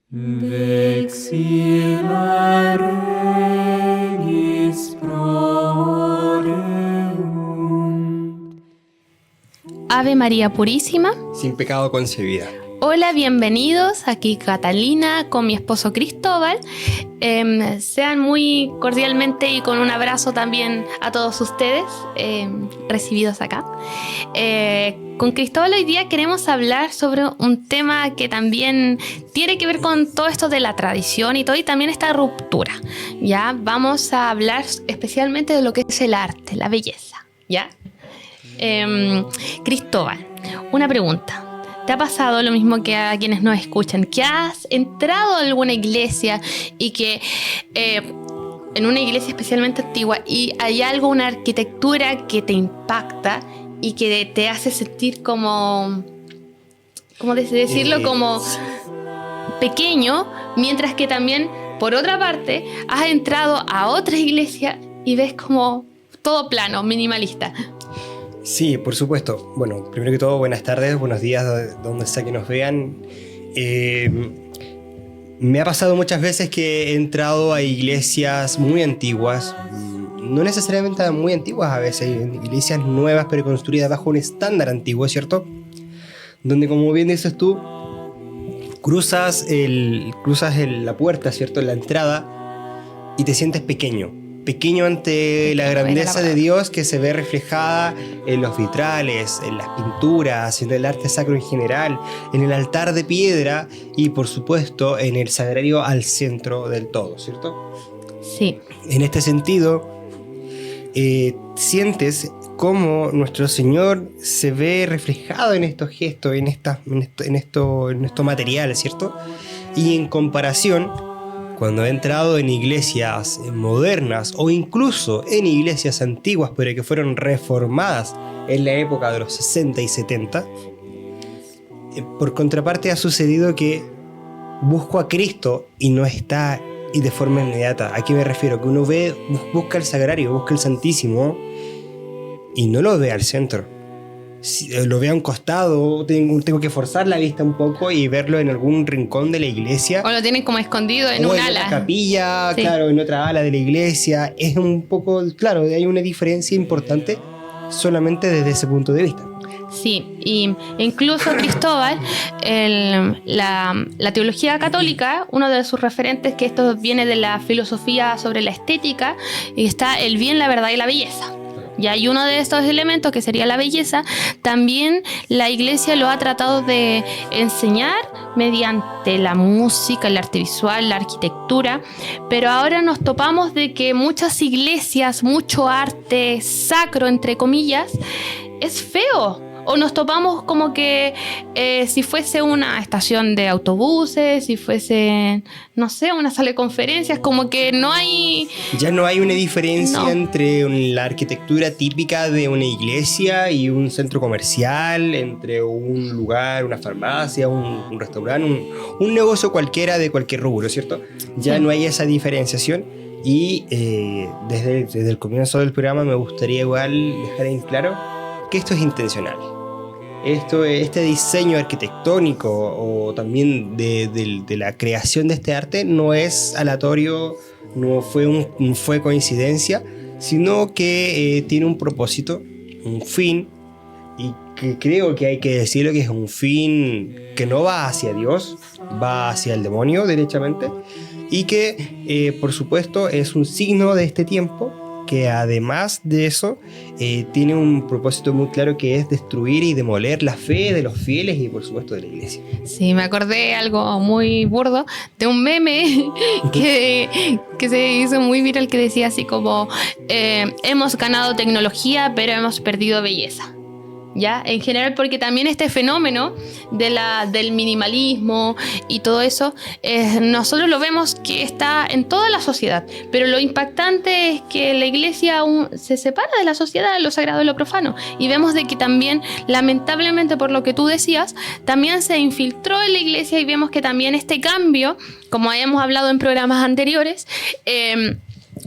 Vexilla Regis Proreunt. Ave María Purísima. Sin pecado concebida. Hola, bienvenidos. Aquí Catalina con mi esposo Cristóbal. Sean muy cordialmente y con un abrazo también a todos ustedes recibidos acá. Con Cristóbal hoy día queremos hablar sobre un tema que también tiene que ver con todo esto de la tradición y todo, y también esta ruptura. Ya vamos a hablar especialmente de lo que es el arte, la belleza. ¿Ya? Cristóbal, una pregunta. ¿Te ha pasado lo mismo que a quienes nos escuchan? ¿Que has entrado a alguna iglesia y que en una iglesia especialmente antigua y hay algo, una arquitectura que te impacta y que te hace sentir como, ¿cómo decirlo? Como pequeño, mientras que también, por otra parte, has entrado a otra iglesia y ves como todo plano, minimalista? Sí, por supuesto. Bueno, primero que todo, buenas tardes, buenos días, donde sea que nos vean. Me ha pasado muchas veces que he entrado a iglesias muy antiguas, no necesariamente muy antiguas a veces, iglesias nuevas pero construidas bajo un estándar antiguo, ¿cierto? Donde, como bien dices tú, cruzas la puerta, ¿cierto? La entrada, y te sientes pequeño ante la grandeza de Dios que se ve reflejada en los vitrales, en las pinturas, en el arte sacro en general, en el altar de piedra y, por supuesto, en el sagrario al centro del todo, ¿cierto? Sí. En este sentido, sientes cómo nuestro Señor se ve reflejado en estos gestos, en esto material, ¿cierto? Y en comparación, cuando he entrado en iglesias modernas o incluso en iglesias antiguas pero que fueron reformadas en la época de los 60 y 70, por contraparte ha sucedido que busco a Cristo y no está y de forma inmediata. ¿A qué me refiero? Que uno busca el sagrario, busca el Santísimo y no lo ve al centro. Si lo veo a un costado, tengo que forzar la vista un poco y verlo en algún rincón de la iglesia. O lo tienen como escondido en un ala. En una capilla, sí. Claro, en otra ala de la iglesia. Es un poco, claro, hay una diferencia importante solamente desde ese punto de vista. Sí, y incluso Cristóbal, la teología católica, uno de sus referentes, que esto viene de la filosofía sobre la estética, está el bien, la verdad y la belleza. Y hay uno de estos elementos que sería la belleza. También la iglesia lo ha tratado de enseñar mediante la música, el arte visual, la arquitectura, pero ahora nos topamos de que muchas iglesias, mucho arte sacro, entre comillas, es feo. O nos topamos como que si fuese una estación de autobuses, si fuese, no sé, una sala de conferencias, como que no hay... Ya no hay una diferencia entre la arquitectura típica de una iglesia y un centro comercial, entre un lugar, una farmacia, un restaurante, un negocio cualquiera de cualquier rubro, ¿cierto? Ya no hay esa diferenciación. Y desde el comienzo del programa me gustaría igual dejar en claro que esto es intencional. Este diseño arquitectónico o también de la creación de este arte no es aleatorio, no fue coincidencia, sino que tiene un propósito, un fin, y que creo que hay que decirlo que es un fin que no va hacia Dios, va hacia el demonio derechamente, y que por supuesto es un signo de este tiempo, que además de eso tiene un propósito muy claro, que es destruir y demoler la fe de los fieles y por supuesto de la iglesia. Sí, me acordé algo muy burdo de un meme que se hizo muy viral, que decía así como hemos ganado tecnología pero hemos perdido belleza. ¿Ya? En general, porque también este fenómeno del minimalismo y todo eso, nosotros lo vemos que está en toda la sociedad, pero lo impactante es que la iglesia aún se separa de la sociedad, de lo sagrado y lo profano, y vemos de que también, lamentablemente por lo que tú decías, también se infiltró en la iglesia, y vemos que también este cambio, como habíamos hablado en programas anteriores,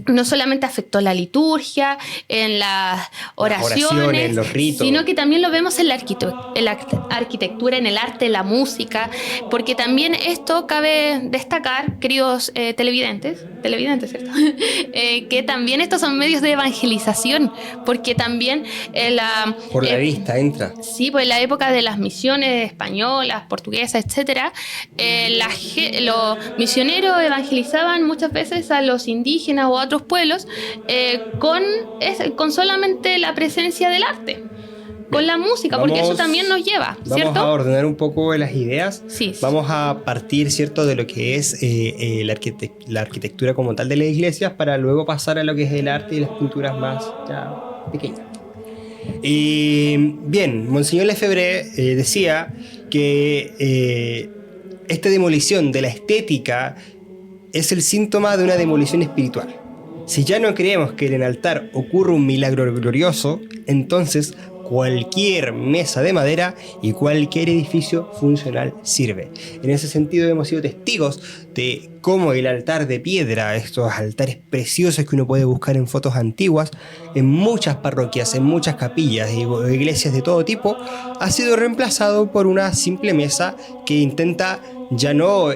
no solamente afectó la liturgia, en las oraciones, los ritos, sino que también lo vemos en la arquitectura, en el arte, en la música, porque también esto cabe destacar, queridos televidentes, ¿cierto? Que también estos son medios de evangelización, porque también por la vista entra. Sí, pues en la época de las misiones españolas, portuguesas, etcétera, los misioneros evangelizaban muchas veces a los indígenas o a otros pueblos con solamente la presencia del arte, con la música, porque eso también nos lleva, ¿cierto? Vamos a ordenar un poco las ideas. Sí. Vamos a partir, ¿cierto?, de lo que es la arquitectura como tal de las iglesias, para luego pasar a lo que es el arte y las pinturas más ya pequeñas. Bien, Monseñor Lefebvre decía que esta demolición de la estética es el síntoma de una demolición espiritual. Si ya no creemos que en el altar ocurre un milagro glorioso, entonces cualquier mesa de madera y cualquier edificio funcional sirve. En ese sentido hemos sido testigos de cómo el altar de piedra, estos altares preciosos que uno puede buscar en fotos antiguas, en muchas parroquias, en muchas capillas y iglesias de todo tipo, ha sido reemplazado por una simple mesa que intenta ya no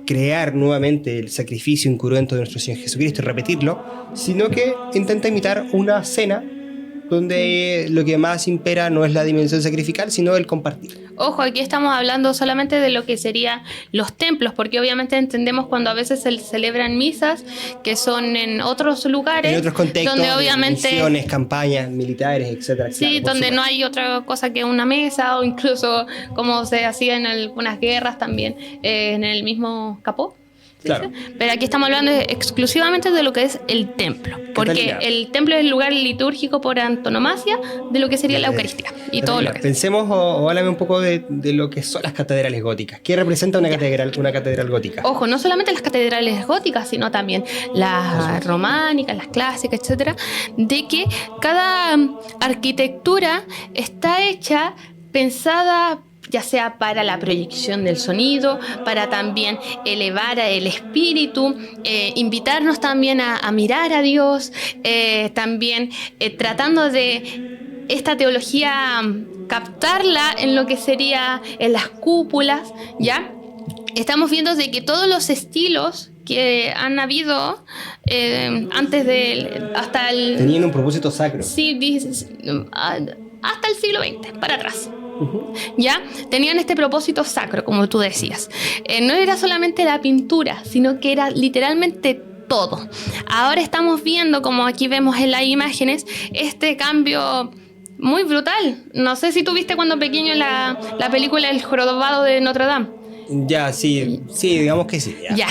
crear nuevamente el sacrificio incruento de nuestro Señor Jesucristo y repetirlo, sino que intenta imitar una cena donde lo que más impera no es la dimensión sacrificial, sino el compartir. Ojo, aquí estamos hablando solamente de lo que serían los templos, porque obviamente entendemos cuando a veces se celebran misas que son en otros lugares, en otros contextos, donde obviamente misiones, campañas militares, etcétera. Sí, claro, donde no hay otra cosa que una mesa, o incluso como se hacía en algunas guerras también, en el mismo capó. Claro. Pero aquí estamos hablando exclusivamente de lo que es el templo, porque el templo es el lugar litúrgico por antonomasia de lo que sería la Eucaristía y todo lo que pensemos o háblame un poco de lo que son las catedrales góticas. ¿Qué representa una catedral gótica? Ojo, no solamente las catedrales góticas, sino también las románicas, las clásicas, etcétera, de que cada arquitectura está hecha, pensada, ya sea para la proyección del sonido, para también elevar el espíritu, invitarnos también a mirar a Dios, también tratando de esta teología captarla en lo que sería en las cúpulas, ¿ya? Estamos viendo de que todos los estilos que han habido antes hasta el... Tenían un propósito sacro. Sí, hasta el siglo XX, para atrás. ¿Ya? Tenían este propósito sacro, como tú decías. No era solamente la pintura, sino que era literalmente todo. Ahora estamos viendo, como aquí vemos en las imágenes, este cambio muy brutal. No sé si tú viste cuando pequeño la película El jorobado de Notre Dame. Ya, sí, digamos que sí. Ya.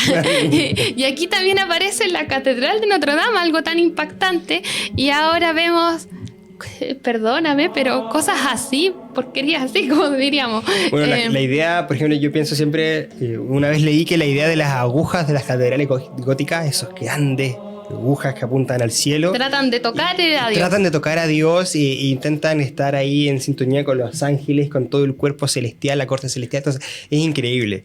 Y aquí también aparece la Catedral de Notre Dame, algo tan impactante, y ahora vemos... Perdóname, pero cosas así, porquerías así, como diríamos. Bueno, la idea, por ejemplo, yo pienso siempre, una vez leí que la idea de las agujas de las catedrales góticas, esos grandes agujas que apuntan al cielo, tratan de tocar a Dios. Tratan de tocar a Dios e intentan estar ahí en sintonía con los ángeles, con todo el cuerpo celestial, la corte celestial. Entonces, es increíble.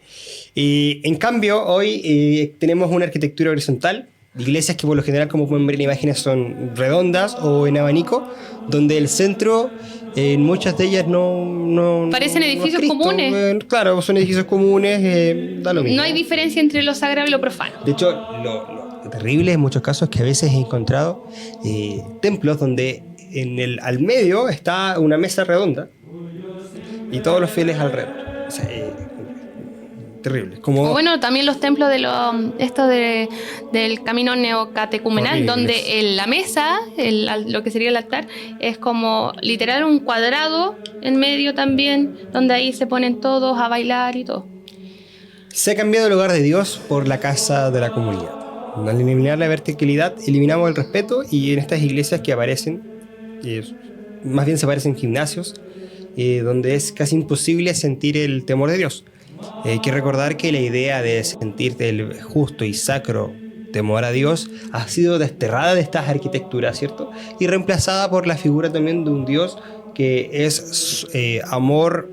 En cambio, hoy tenemos una arquitectura horizontal, iglesias que por lo general, como pueden ver en imágenes, son redondas o en abanico, donde el centro, en muchas de ellas no parecen edificios comunes. Claro, son edificios comunes, da lo mismo. No hay diferencia entre lo sagrado y lo profano. De hecho, lo terrible en muchos casos es que a veces he encontrado templos donde al medio está una mesa redonda y todos los fieles alrededor. O sea, terrible. Como bueno, también los templos del camino neocatecumenal, horribles, donde en la mesa, lo que sería el altar, es como literal un cuadrado en medio también, donde ahí se ponen todos a bailar y todo. Se ha cambiado el hogar de Dios por la casa de la comunidad. Al eliminar la verticalidad, eliminamos el respeto, y en estas iglesias que aparecen, más bien se parecen gimnasios, donde es casi imposible sentir el temor de Dios. Hay que recordar que la idea de sentirte el justo y sacro temor a Dios ha sido desterrada de estas arquitecturas, ¿cierto? Y reemplazada por la figura también de un Dios que es amor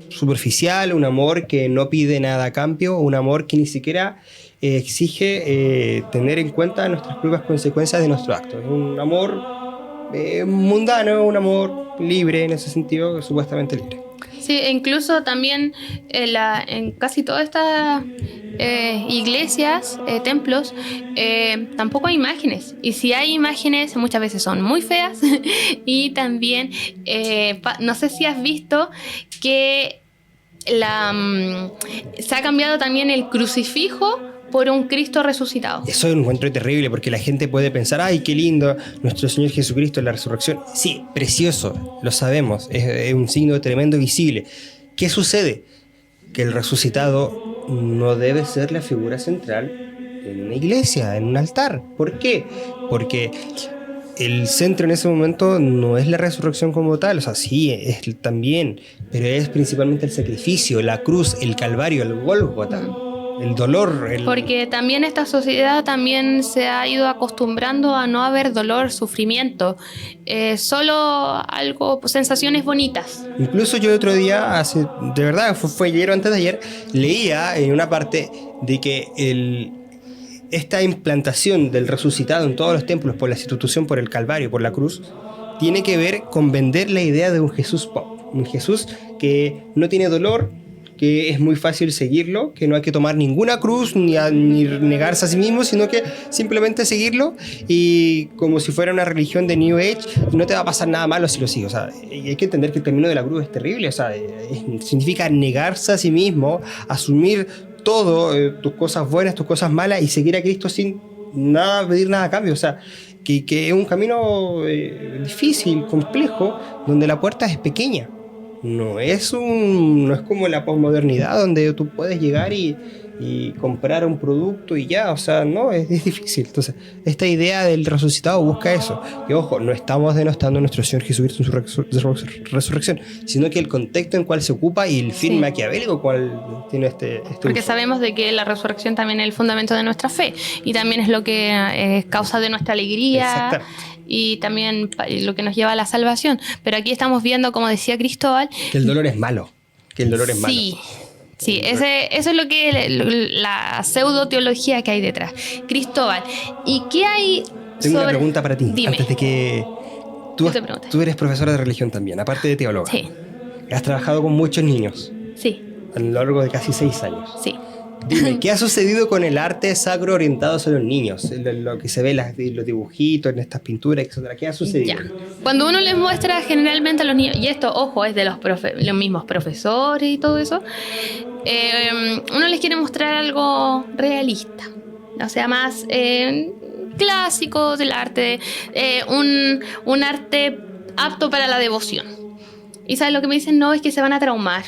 superficial, un amor que no pide nada a cambio, un amor que ni siquiera exige tener en cuenta nuestras propias consecuencias de nuestros actos. Es un amor mundano, un amor libre en ese sentido, supuestamente libre. Sí, e incluso también en casi todas estas iglesias, templos, tampoco hay imágenes. Y si hay imágenes, muchas veces son muy feas. Y también, no sé si has visto que se ha cambiado también el crucifijo por un Cristo resucitado. Eso lo encuentro terrible porque la gente puede pensar, ¡ay, qué lindo! Nuestro Señor Jesucristo en la resurrección. Sí, precioso, lo sabemos, es un signo tremendo visible. ¿Qué sucede? Que el resucitado no debe ser la figura central en una iglesia, en un altar. ¿Por qué? Porque el centro en ese momento no es la resurrección como tal, o sea, sí, es también, pero es principalmente el sacrificio, la cruz, el calvario, el Gólgota. El dolor. Porque también esta sociedad también se ha ido acostumbrando a no haber dolor, sufrimiento, solo algo, sensaciones bonitas. Incluso yo el otro día, de verdad, fue ayer o antes de ayer, leía en una parte de que esta implantación del resucitado en todos los templos por la institución, por el Calvario, por la cruz, tiene que ver con vender la idea de un Jesús pop, un Jesús que no tiene dolor, que es muy fácil seguirlo, que no hay que tomar ninguna cruz ni negarse a sí mismo, sino que simplemente seguirlo y como si fuera una religión de New Age, no te va a pasar nada malo si lo sigues. O sea, hay que entender que el camino de la cruz es terrible, o sea, significa negarse a sí mismo, asumir todo, tus cosas buenas, tus cosas malas y seguir a Cristo sin nada, pedir nada a cambio, o sea, que es un camino difícil, complejo, donde la puerta es pequeña. No es como la posmodernidad donde tú puedes llegar y comprar un producto y ya, o sea, no, es difícil. Entonces, esta idea del resucitado busca eso, que ojo, no estamos denostando a nuestro Señor Jesucristo en su resurrección, sino que el contexto en cual se ocupa y el fin maquiavélico cual tiene este porque uso. sabemos de que la resurrección también es el fundamento de nuestra fe y también es lo que es causa de nuestra alegría y también lo que nos lleva a la salvación. Pero aquí estamos viendo, como decía Cristóbal, que el dolor es malo, Sí, eso es lo que la pseudo-teología que hay detrás. Cristóbal, ¿y qué hay Tengo una pregunta para ti, Dime. antes de que... Tú eres profesora de religión también, aparte de teóloga. Sí. Has trabajado con muchos niños Sí, a lo largo de casi 6 años. sí. Dime, ¿qué ha sucedido con el arte sacro orientado a los niños? Lo que se ve, los dibujitos, en estas pinturas, etc. ¿Qué ha sucedido? Ya. Cuando uno les muestra generalmente a los niños, y esto, ojo, es de los mismos profesores y todo eso, uno les quiere mostrar algo realista, o sea, más clásico del arte, un arte apto para la devoción. ¿Y sabes lo que me dicen? No, es que se van a traumar.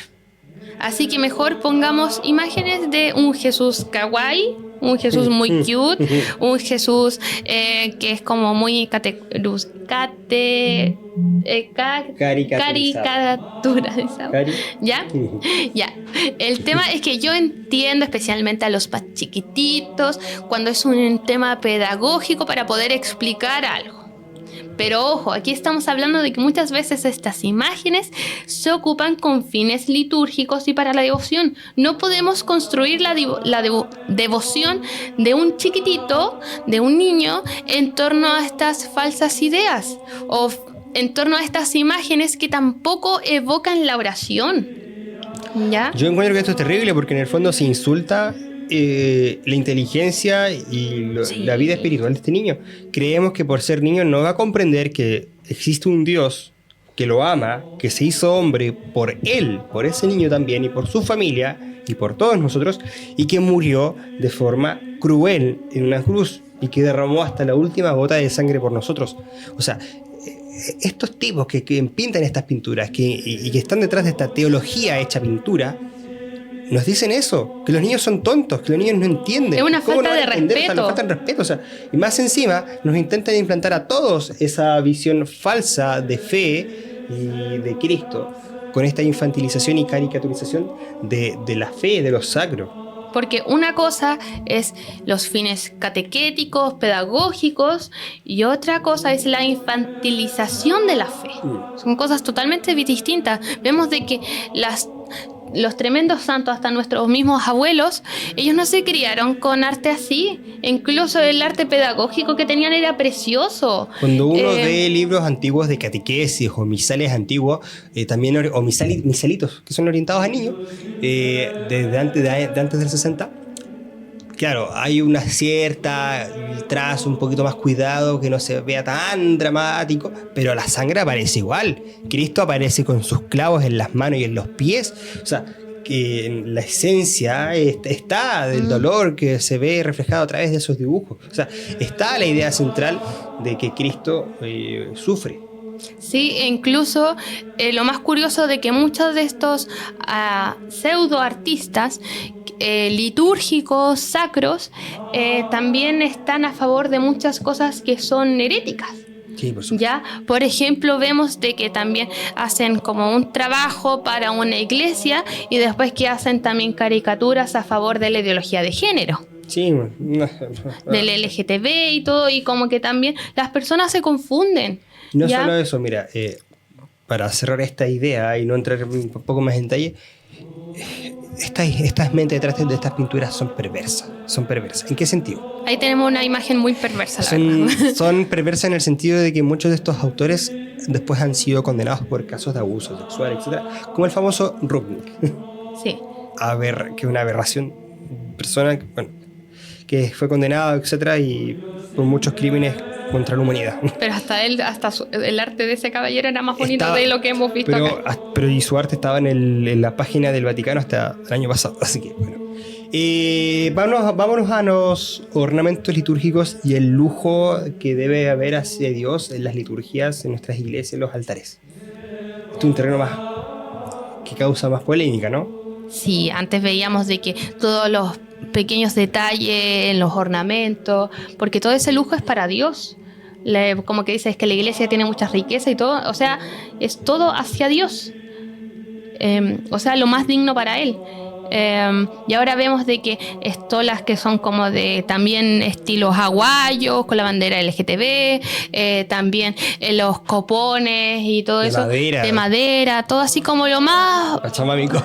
Así que mejor pongamos imágenes de un Jesús kawaii, un Jesús muy cute, un Jesús que es como muy caricaturizado. ¿Ya? Ya. El tema es que yo entiendo especialmente a los chiquititos cuando es un tema pedagógico para poder explicar algo. Pero ojo, aquí estamos hablando de que muchas veces estas imágenes se ocupan con fines litúrgicos y para la devoción. No podemos construir la devoción de un chiquitito, de un niño, en torno a estas falsas ideas o en torno a estas imágenes que tampoco evocan la oración. ¿Ya? Yo encuentro que esto es terrible porque en el fondo se insulta la inteligencia y la vida espiritual de este niño. Creemos que por ser niño no va a comprender que existe un Dios que lo ama, que se hizo hombre por él, por ese niño también y por su familia y por todos nosotros, y que murió de forma cruel en una cruz y que derramó hasta la última gota de sangre por nosotros. O sea, estos tipos que pintan estas pinturas y que están detrás de esta teología hecha pintura, nos dicen eso, que los niños son tontos, que los niños no entienden. Es una falta de respeto. O sea, nos falta de respeto. O sea, y más encima nos intentan implantar a todos esa visión falsa de fe y de Cristo, con esta infantilización y caricaturización de la fe, de lo sacro. Porque una cosa es los fines catequéticos, pedagógicos, y otra cosa es la infantilización de la fe. Son cosas totalmente distintas. Vemos de que los tremendos santos, hasta nuestros mismos abuelos, ellos no se criaron con arte así. Incluso el arte pedagógico que tenían era precioso. Cuando uno ve libros antiguos de catequesis o misales antiguos, también o misalitos que son orientados a niños, desde antes del 60, claro, hay una cierta trazo un poquito más cuidado, que no se vea tan dramático, pero la sangre aparece igual. Cristo aparece con sus clavos en las manos y en los pies. O sea, que la esencia está del dolor que se ve reflejado a través de esos dibujos. O sea, está la idea central de que Cristo sufre. Sí, e incluso lo más curioso de que muchos de estos pseudo-artistas litúrgicos, sacros, también están a favor de muchas cosas que son heréticas. Sí, por supuesto. ¿Ya? Por ejemplo, vemos de que también hacen como un trabajo para una iglesia y después que hacen también caricaturas a favor de la ideología de género. Sí, Del LGTB y todo, y como que también las personas se confunden. no ¿ya? solo eso, mira, para cerrar esta idea y no entrar un poco más en detalle, estas mentes detrás de estas pinturas son perversas. ¿En qué sentido? Ahí tenemos una imagen muy perversa, la verdad. Son perversas en el sentido de que muchos de estos autores después han sido condenados por casos de abuso sexual, etc. Como el famoso Rubnik. Sí. Que una aberración. Persona que fue condenado, etc. y por muchos crímenes contra la humanidad. Pero el arte de ese caballero era más bonito de lo que hemos visto acá. Pero y su arte estaba en la página del Vaticano hasta el año pasado, así que bueno. Vámonos a los ornamentos litúrgicos y el lujo que debe haber hacia Dios en las liturgias, en nuestras iglesias, en los altares. Este es un terreno más que causa más polémica, ¿no? Sí, antes veíamos de que todos los pequeños detalles en los ornamentos, porque todo ese lujo es para Dios. Como que dice, es que la iglesia tiene mucha riqueza y todo, o sea, es todo hacia Dios. O sea, lo más digno para Él. Y ahora vemos de que estolas que son como de también estilos aguayos, con la bandera LGTB, también los copones y todo eso de madera, todo así como lo más chamámico.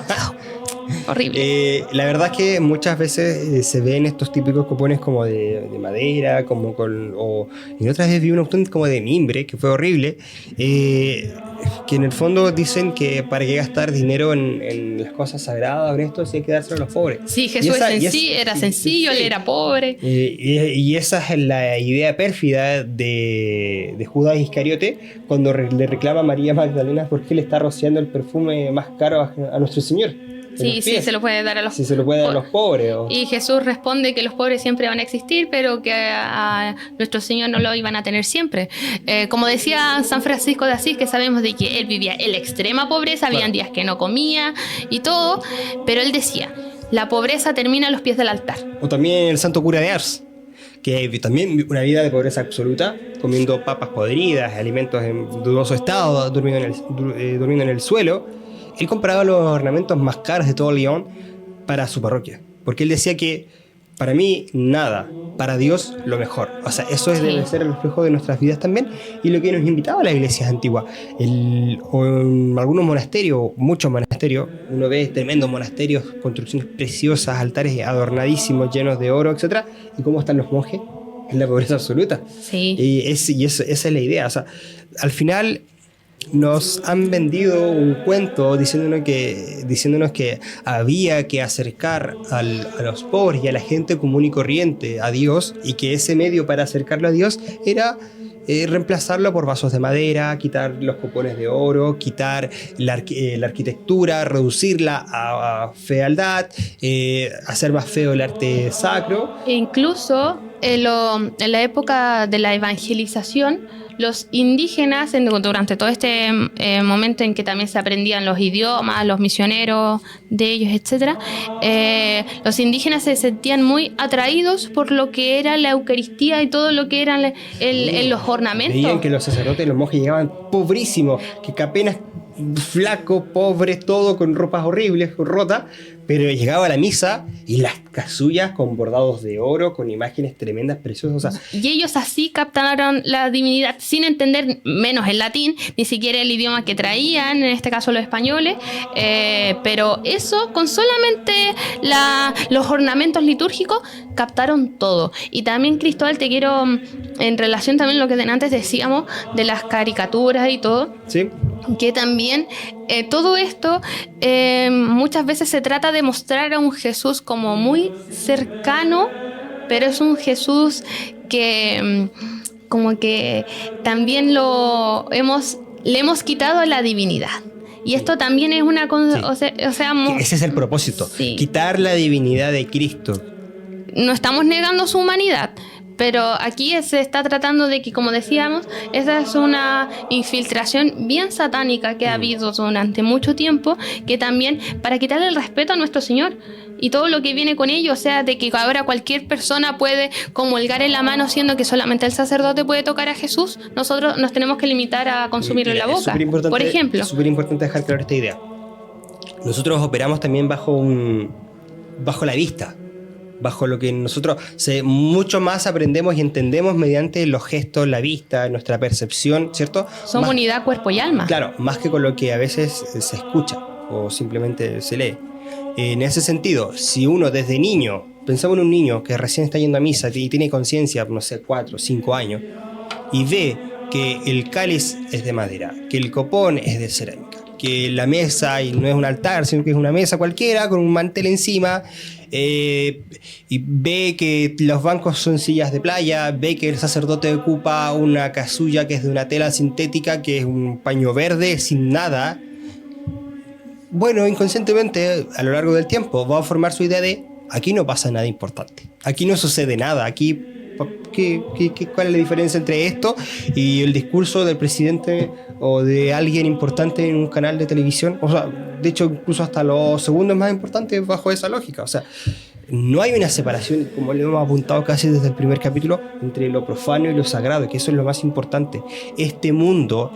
horrible. La verdad es que muchas veces se ven estos típicos copones como de madera, y otras veces vi un opción como de mimbre, que fue horrible, que en el fondo dicen que para qué gastar dinero en las cosas sagradas, en esto, si hay que dárselo a los pobres. Sí, Jesús era sencillo, él era pobre. Y esa es la idea pérfida de Judas Iscariote cuando le reclama a María Magdalena por qué le está rociando el perfume más caro a nuestro Señor. Sí, se lo puede dar a los pobres. Sí, se lo puede dar a los pobres. Y Jesús responde que los pobres siempre van a existir, pero que a nuestro Señor no lo iban a tener siempre. Como decía San Francisco de Asís, que sabemos de que él vivía en la extrema pobreza, habían días que no comía y todo, pero él decía, la pobreza termina a los pies del altar. O también el santo cura de Ars, que también una vida de pobreza absoluta, comiendo papas podridas, alimentos en dudoso estado, durmiendo en el suelo. Él compraba los ornamentos más caros de todo León para su parroquia, porque él decía que para mí nada, para Dios lo mejor. O sea, eso debe ser el reflejo de nuestras vidas también, y lo que nos invitaba a las iglesias antiguas. O en algunos monasterios, muchos monasterios, uno ve tremendos monasterios, construcciones preciosas, altares adornadísimos, llenos de oro, etc. ¿Y cómo están los monjes? En la pobreza absoluta. Sí. Esa es la idea. O sea, al final nos han vendido un cuento diciéndonos que había que acercar a los pobres y a la gente común y corriente a Dios, y que ese medio para acercarlo a Dios era reemplazarlo por vasos de madera, quitar los copones de oro, quitar la arquitectura, reducirla a fealdad, hacer más feo el arte sacro. E incluso en la época de la evangelización, los indígenas, durante todo este momento en que también se aprendían los idiomas, los misioneros de ellos, etc., los indígenas se sentían muy atraídos por lo que era la Eucaristía y todo lo que eran los ornamentos. Veían que los sacerdotes y los monjes llegaban pobrísimos, que apenas flaco, pobre, todo con ropas horribles, rotas, pero llegaba a la misa y las casullas con bordados de oro, con imágenes tremendas, preciosas. O sea, y ellos así captaron la divinidad sin entender menos el latín, ni siquiera el idioma que traían, en este caso los españoles, pero eso con solamente los ornamentos litúrgicos captaron todo. Y también, Cristóbal, te quiero, en relación también a lo que antes decíamos de las caricaturas y todo, ¿sí? Que también todo esto muchas veces se trata de mostrar a un Jesús como muy cercano, pero es un Jesús que como que también le hemos quitado la divinidad. Y esto también es una cosa, Sí. Ese es el propósito, sí. Quitar la divinidad de Cristo. No estamos negando su humanidad, pero aquí se está tratando de que, como decíamos, esa es una infiltración bien satánica que ha habido durante mucho tiempo, que también para quitarle el respeto a nuestro Señor y todo lo que viene con ello, o sea, de que ahora cualquier persona puede comulgar en la mano, siendo que solamente el sacerdote puede tocar a Jesús, nosotros nos tenemos que limitar a consumirlo en la boca, por ejemplo. Es súper importante dejar claro esta idea. Nosotros operamos también bajo la vista, bajo lo que nosotros mucho más aprendemos y entendemos mediante los gestos, la vista, nuestra percepción, ¿cierto? Somos unidad cuerpo y alma. Claro, más que con lo que a veces se escucha o simplemente se lee. En ese sentido, si uno desde niño, pensamos en un niño que recién está yendo a misa y tiene conciencia, no sé, 4 o 5 años, y ve que el cáliz es de madera, que el copón es de cerámica, que la mesa y no es un altar, sino que es una mesa cualquiera con un mantel encima, y ve que los bancos son sillas de playa, ve que el sacerdote ocupa una casulla que es de una tela sintética, que es un paño verde sin nada. Bueno, inconscientemente, a lo largo del tiempo, va a formar su idea de aquí no pasa nada importante, aquí no sucede nada, aquí ¿cuál es la diferencia entre esto y el discurso del presidente o de alguien importante en un canal de televisión? O sea, de hecho, incluso hasta los segundos más importantes bajo esa lógica. O sea, no hay una separación, como le hemos apuntado casi desde el primer capítulo, entre lo profano y lo sagrado, que eso es lo más importante. Este mundo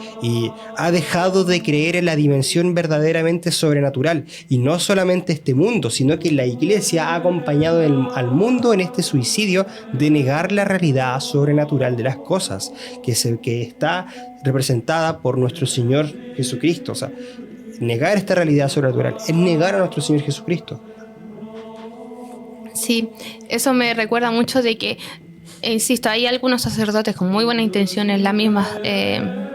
ha dejado de creer en la dimensión verdaderamente sobrenatural, y no solamente este mundo, sino que la Iglesia ha acompañado al mundo en este suicidio de negar la realidad sobrenatural de las cosas, que está representada por nuestro Señor Jesucristo. O sea, negar esta realidad sobrenatural es negar a nuestro Señor Jesucristo. Sí, eso me recuerda mucho de que, insisto, hay algunos sacerdotes con muy buenas intenciones, las mismas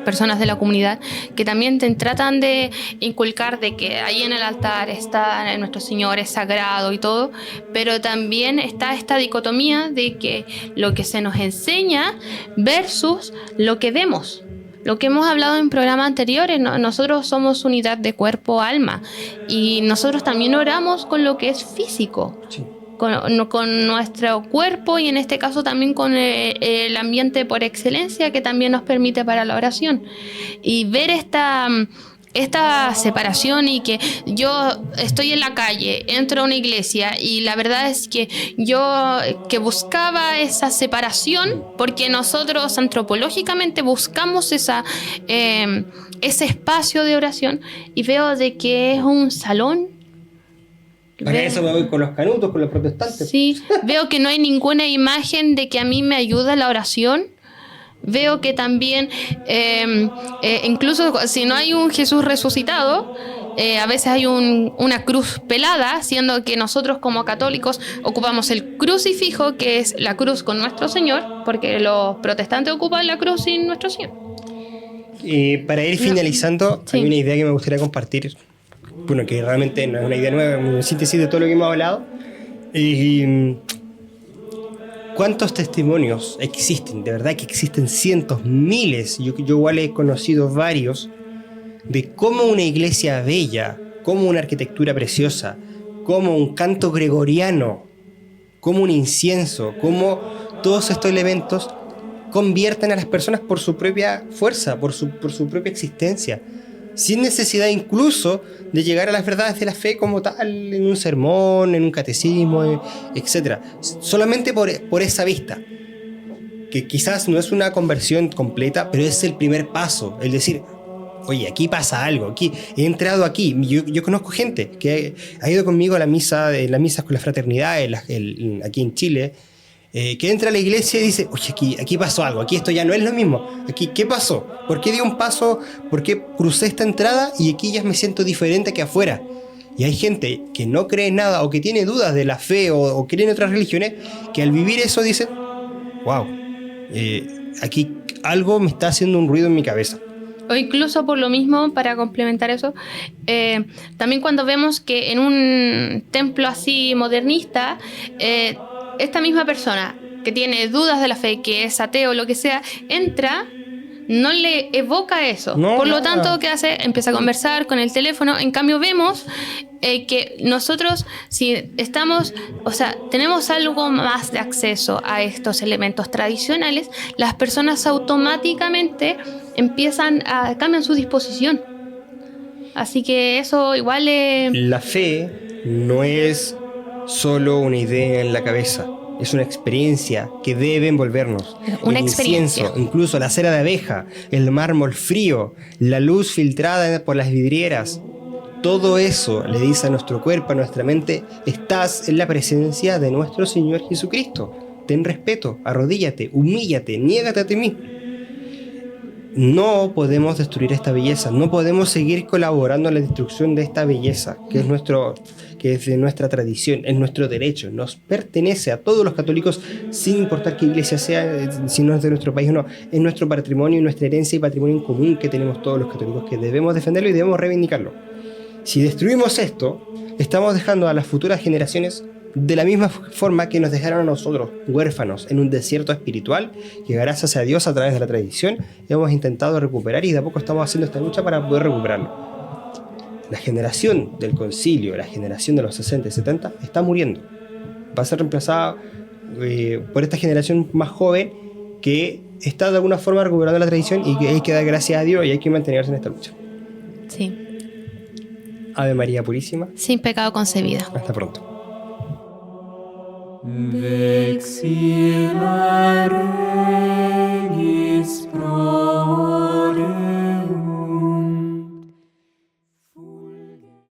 personas de la comunidad, que también tratan de inculcar de que ahí en el altar está nuestro Señor, es sagrado y todo, pero también está esta dicotomía de que lo que se nos enseña versus lo que vemos. Lo que hemos hablado en programas anteriores, nosotros somos unidad de cuerpo-alma, y nosotros también oramos con lo que es físico. Sí. Con nuestro cuerpo, y en este caso también con el ambiente por excelencia que también nos permite para la oración. Y ver esta separación, y que yo estoy en la calle, entro a una iglesia, y la verdad es que yo que buscaba esa separación, porque nosotros antropológicamente buscamos ese espacio de oración, y veo de que es un salón. Para eso me voy con los canutos, con los protestantes. Sí, veo que no hay ninguna imagen de que a mí me ayuda la oración. Veo que también, incluso si no hay un Jesús resucitado, a veces hay una cruz pelada, siendo que nosotros como católicos ocupamos el crucifijo, que es la cruz con nuestro Señor, porque los protestantes ocupan la cruz sin nuestro Señor. Para ir finalizando, sí, hay una idea que me gustaría compartir. Bueno, que realmente no es una idea nueva, es una síntesis de todo lo que hemos hablado. ¿Cuántos testimonios existen? De verdad que existen cientos, miles. Yo igual he conocido varios de cómo una iglesia bella, cómo una arquitectura preciosa, cómo un canto gregoriano, cómo un incienso, cómo todos estos elementos convierten a las personas por su propia fuerza, por su propia existencia, sin necesidad incluso de llegar a las verdades de la fe como tal, en un sermón, en un catecismo, etc. Solamente por esa vista, que quizás no es una conversión completa, pero es el primer paso, es decir, oye, aquí pasa algo, aquí he entrado aquí. Yo conozco gente que ha ido conmigo a la misa, en las misas con la fraternidad aquí en Chile, que entra a la iglesia y dice, oye, aquí pasó algo, aquí esto ya no es lo mismo. Aquí, ¿qué pasó? ¿Por qué di un paso? ¿Por qué crucé esta entrada y aquí ya me siento diferente que afuera? Y hay gente que no cree en nada o que tiene dudas de la fe o cree en otras religiones, que al vivir eso dicen, wow, aquí algo me está haciendo un ruido en mi cabeza. O incluso por lo mismo, para complementar eso, también cuando vemos que en un templo así modernista, esta misma persona que tiene dudas de la fe, que es ateo o lo que sea, entra, no le evoca eso. No, por lo nada. tanto, ¿qué hace? Empieza a conversar con el teléfono. En cambio, vemos que nosotros, si estamos, o sea, tenemos algo más de acceso a estos elementos tradicionales, las personas automáticamente cambian su disposición. Así que eso igual La fe no es solo una idea en la cabeza, es una experiencia que debe envolvernos. Una El experiencia. incienso, incluso la cera de abeja, el mármol frío, la luz filtrada por las vidrieras. Todo eso le dice a nuestro cuerpo, a nuestra mente, estás en la presencia de nuestro Señor Jesucristo. Ten respeto, arrodíllate, humíllate, niégate a ti mismo. No podemos destruir esta belleza, no podemos seguir colaborando en la destrucción de esta belleza, que es de nuestra tradición, es nuestro derecho, nos pertenece a todos los católicos, sin importar qué iglesia sea, si no es de nuestro país o no, es nuestro patrimonio, nuestra herencia y patrimonio en común que tenemos todos los católicos, que debemos defenderlo y debemos reivindicarlo. Si destruimos esto, estamos dejando a las futuras generaciones de la misma forma que nos dejaron a nosotros, huérfanos, en un desierto espiritual, que gracias a Dios, a través de la tradición, hemos intentado recuperar y de a poco estamos haciendo esta lucha para poder recuperarlo. La generación del concilio, la generación de los 60 y 70, está muriendo. Va a ser reemplazada por esta generación más joven que está de alguna forma recuperando la tradición y que hay que dar gracias a Dios y hay que mantenerse en esta lucha. sí, Ave María Purísima. sin pecado concebida. Hasta pronto. Vexilla regis pro